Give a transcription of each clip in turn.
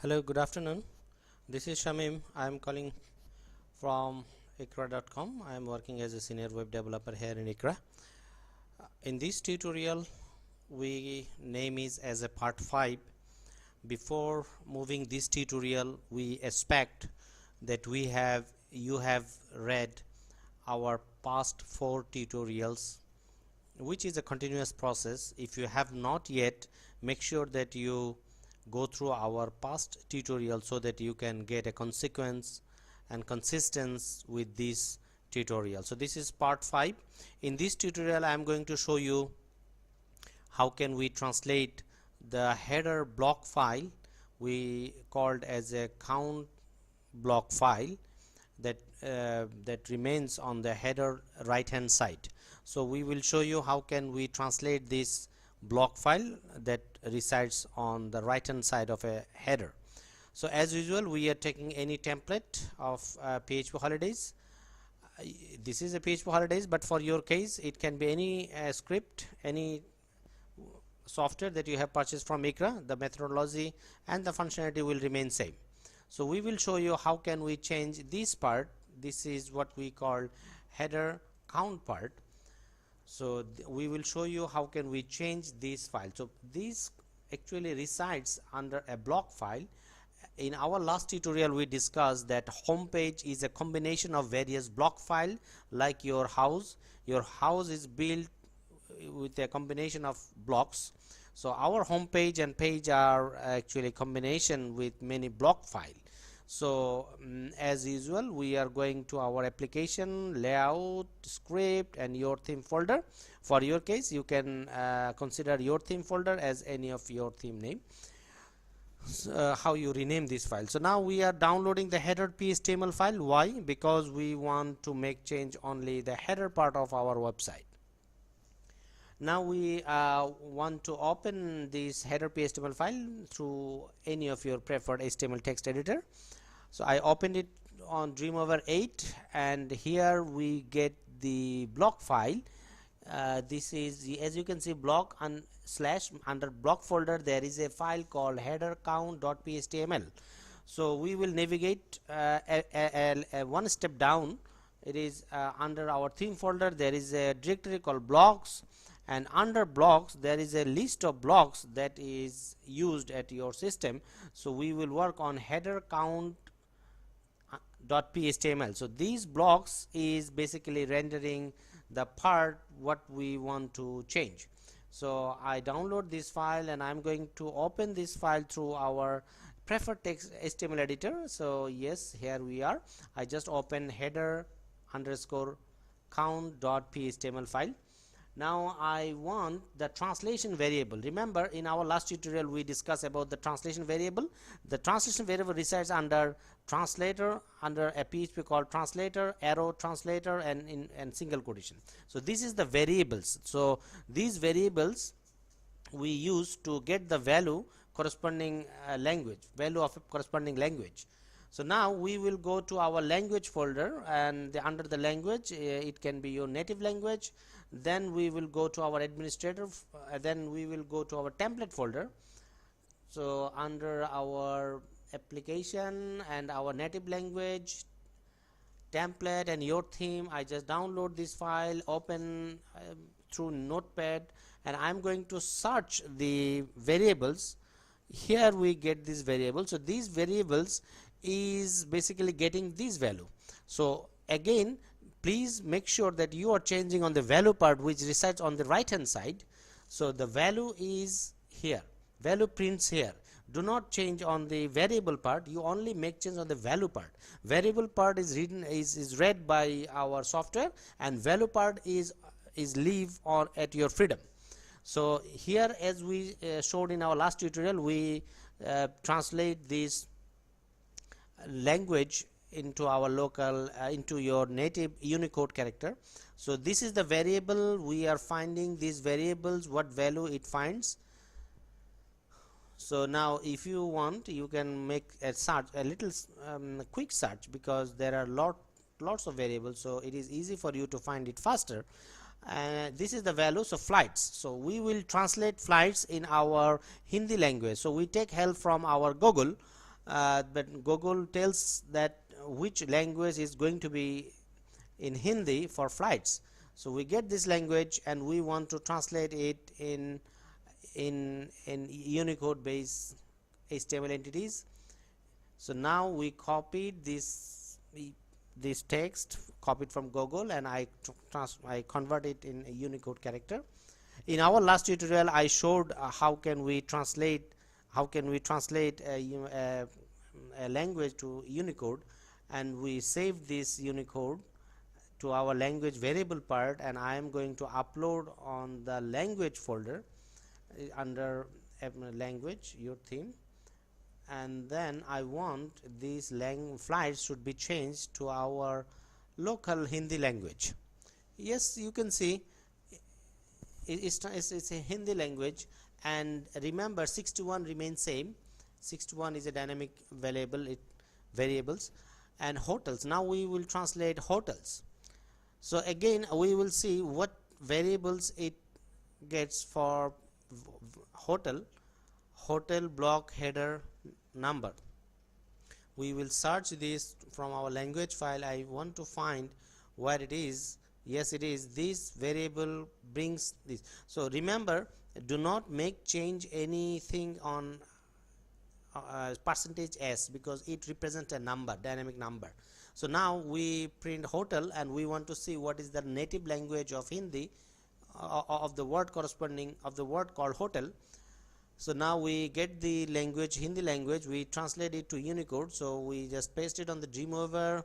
Hello, good afternoon. This is Shamim. I am calling from ikra.com. I am working as a senior web developer here in Ikra. In this tutorial, we name is as a part 5. Before moving this tutorial, we expect that you have read our past 4 tutorials, which is a continuous process. If you have not yet, make sure that you go through our past tutorial so that you can get a consequence and consistency with this tutorial. So this is part 5. In this tutorial I am going to show you how can we translate the header block file we called as a count block file that remains on the header right hand side. So we will show you how can we translate this block file that resides on the right hand side of a header. So as usual, we are taking any template of PHP holidays. This is a PHP holidays, but for your case it can be any script, any software that you have purchased from Ikra. The methodology and the functionality will remain same. So we will show you how can we change this part. This is what we call header count part. So we will show you how can we change this file. So this actually resides under a block file. In our last tutorial we discussed that home page is a combination of various block file. Like your house is built with a combination of blocks. So our home page and page are actually combination with many block file. So as usual, we are going to our application, layout, script and your theme folder. For your case, you can consider your theme folder as any of your theme name. How you rename this file. So now we are downloading the header.html file. Why? Because we want to make change only the header part of our website. Now we want to open this header.html file through any of your preferred HTML text editor. So I opened it on Dreamweaver 8 and here we get the block file. This is, as you can see, block and slash under block folder there is a file called header count.html. So we will navigate one step down. It is under our theme folder there is a directory called blocks, and under blocks there is a list of blocks that is used at your system. So we will work on header count.html. So these blocks is basically rendering the part what we want to change. So I download this file and I'm going to open this file through our preferred text HTML editor. So yes, here we are. I just open header underscore count.html file. Now I want the translation variable. Remember, in our last tutorial we discussed about the translation variable. The translation variable resides under translator, under a PHP called translator, arrow translator and single quotation. So this is the variables. So these variables we use to get the value corresponding value of a corresponding language. So now we will go to our language folder, and under the language it can be your native language. Then we will go to our administrator, then we will go to our template folder. So under our application and our native language, template and your theme, I just download this file, open through notepad, and I'm going to search the variables. Here we get this variable. So these variables is basically getting this value. So again, please make sure that you are changing on the value part which resides on the right hand side. So the value is here, value prints here. Do not change on the variable part, you only make change on the value part. Variable part is read by our software, and value part is leave on at your freedom. So here, as we showed in our last tutorial, we translate this language into our local into your native Unicode character. So this is the variable we are finding. These variables, what value it finds. So now if you want, you can make a search, a little quick search, because there are lots of variables, so it is easy for you to find it faster. This is the value. So flights, so we will translate flights in our Hindi language. So we take help from our Google, but Google tells that which language is going to be in Hindi for flights. So we get this language and we want to translate it in Unicode based HTML entities. So now we copied this text, copied from Google, and I convert it in a Unicode character. In our last tutorial I showed how can we translate a language to Unicode, and we saved this Unicode to our language variable part, and I am going to upload on the language folder under language, your theme, and then I want these flights should be changed to our local Hindi language. Yes, you can see it's a Hindi language, and remember 61 remains same. 61 is a dynamic variables, and hotels. Now we will translate hotels. So again we will see what variables it gets for hotel block header number. We will search this from our language file. I want to find where it is. Yes, it is. This variable brings this. So remember, do not make change anything on %s, because it represents a number, dynamic number. So now we print hotel, and we want to see what is the native language of Hindi of the word corresponding of the word called hotel. So now we get the language, Hindi language, we translate it to Unicode. So we just paste it on the Dreamweaver,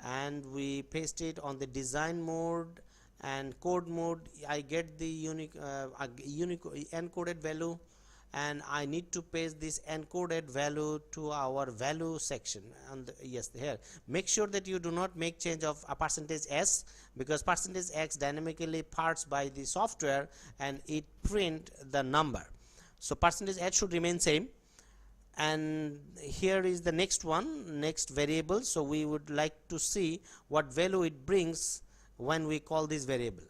and we paste it on the design mode and code mode. I get the unique encoded value, and I need to paste this encoded value to our value section. And yes, here make sure that you do not make change of a %s, because %x dynamically parts by the software and it print the number. So %h should remain same. And here is the next variable. So we would like to see what value it brings when we call this variable.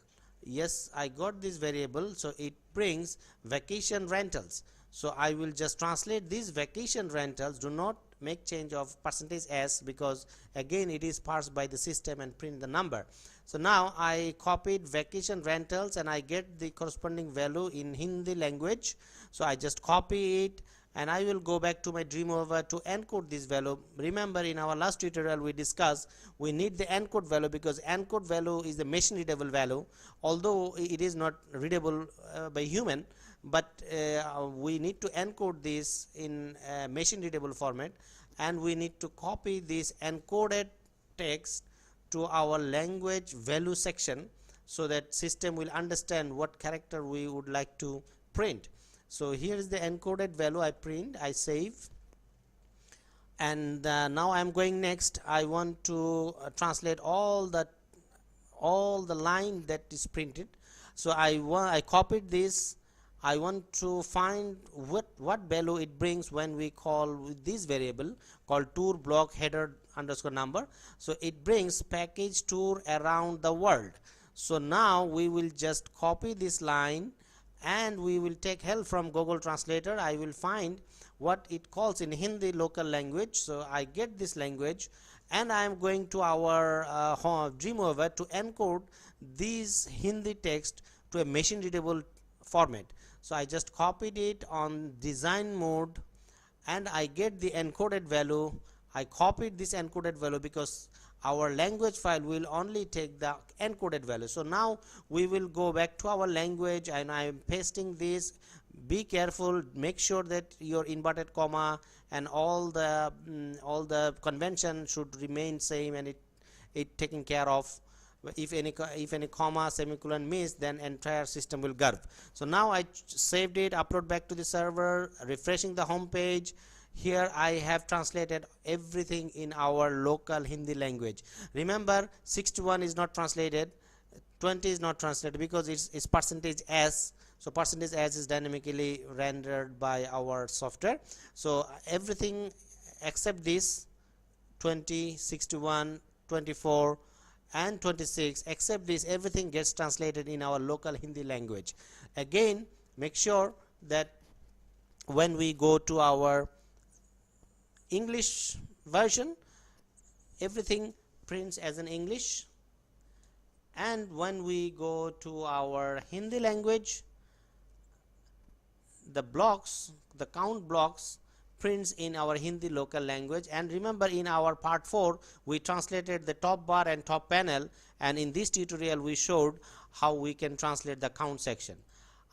Yes, I got this variable, so it brings vacation rentals. So I will just translate these vacation rentals. Do not make change of %s, because again it is parsed by the system and print the number. So now I copied vacation rentals, and I get the corresponding value in Hindi language. So I just copy it, and I will go back to my Dreamweaver to encode this value. Remember, in our last tutorial we discussed we need the encode value, because encode value is the machine readable value, although it is not readable by human, but we need to encode this in machine readable format, and we need to copy this encoded text to our language value section, so that system will understand what character we would like to print. So here is the encoded value. I print, I save, and now I am going next. I want to translate all the line that is printed. So I copied this. I want to find what value it brings when we call this variable called tour block header underscore number. So it brings package tour around the world. So now we will just copy this line, and we will take help from Google Translator. I will find what it calls in Hindi local language. So I get this language, and I am going to our Dreamweaver to encode this Hindi text to a machine readable format. So I just copied it on design mode, and I get the encoded value. I copied this encoded value because our language file will only take the encoded value. So now we will go back to our language, and I am pasting this. Be careful, make sure that your inverted comma and all the convention should remain same, and it taken care of. If any comma semicolon missed, then entire system will gurb. So now I saved it, upload back to the server, refreshing the home page. Here I have translated everything in our local Hindi language. Remember, 61 is not translated, 20 is not translated, because it's %s. So %s is dynamically rendered by our software. So everything except this 20, 61, 24 and 26, except this, everything gets translated in our local Hindi language. Again, make sure that when we go to our English version, everything prints as an English, and when we go to our Hindi language, the blocks, the count blocks prints in our Hindi local language. And remember, in our part 4 we translated the top bar and top panel, and in this tutorial we showed how we can translate the count section.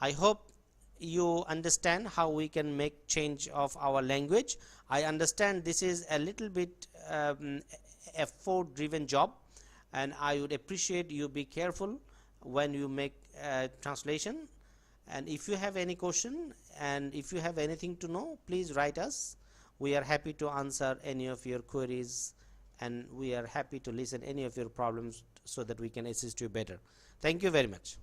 I hope you understand how we can make change of our language. I understand this is a little bit effort driven job, and I would appreciate you be careful when you make translation. And if you have any question and if you have anything to know, please write us. We are happy to answer any of your queries, and we are happy to listen any of your problems so that we can assist you better. Thank you very much.